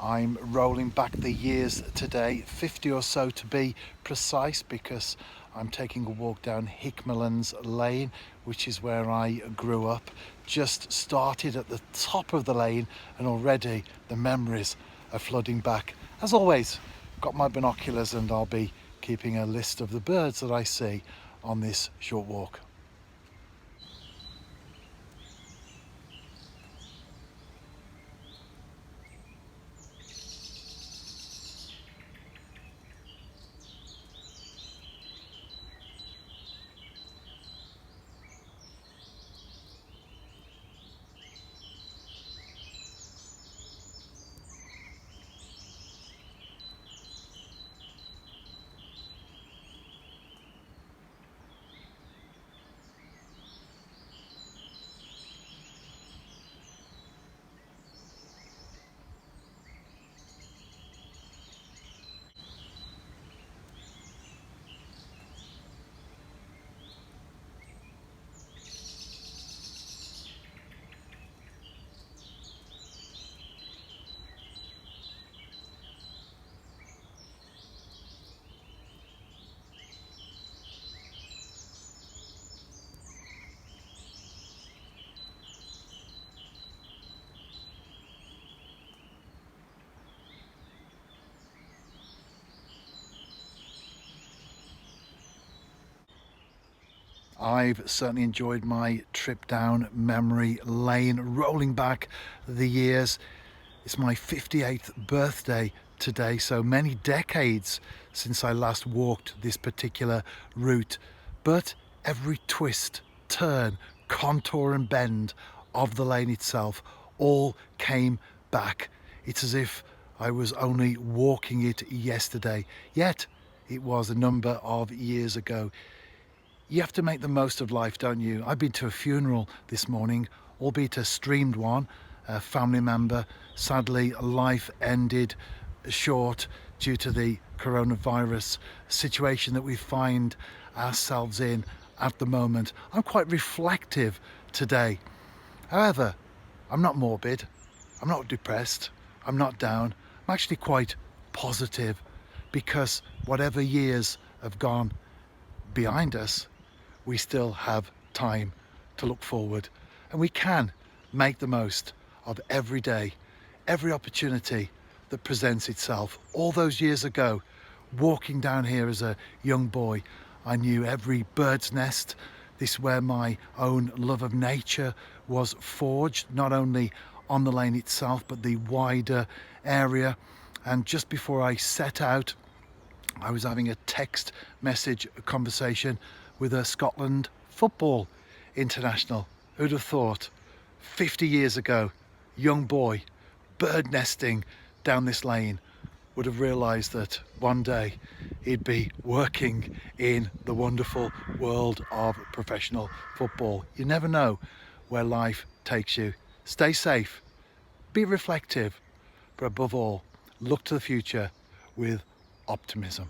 I'm rolling back the years today, 50 or so to be precise, because I'm taking a walk down Hickmellans Lane, which is where I grew up. Just started at the top of the lane and already the memories are flooding back. As always, got my binoculars and I'll be keeping a list of the birds that I see on this short walk. I've certainly enjoyed my trip down memory lane, rolling back the years. It's my 58th birthday today, so many decades since I last walked this particular route. But every twist, turn, contour and bend of the lane itself all came back. It's as if I was only walking it yesterday, yet it was a number of years ago. You have to make the most of life, don't you? I've been to a funeral this morning, albeit a streamed one. A family member, sadly, life ended short due to the coronavirus situation that we find ourselves in at the moment. I'm quite reflective today. However, I'm not morbid, I'm not depressed, I'm not down. I'm actually quite positive, because whatever years have gone behind us, we still have time to look forward, and we can make the most of every day, every opportunity that presents itself. All those years ago, walking down here as a young boy, I knew every bird's nest. This is where my own love of nature was forged, not only on the lane itself, but the wider area. And just before I set out, I was having a text message conversation with a Scotland football international. Who'd have thought 50 years ago, young boy, bird nesting down this lane, would have realised that one day he'd be working in the wonderful world of professional football. You never know where life takes you. Stay safe, be reflective, but above all, look to the future with optimism.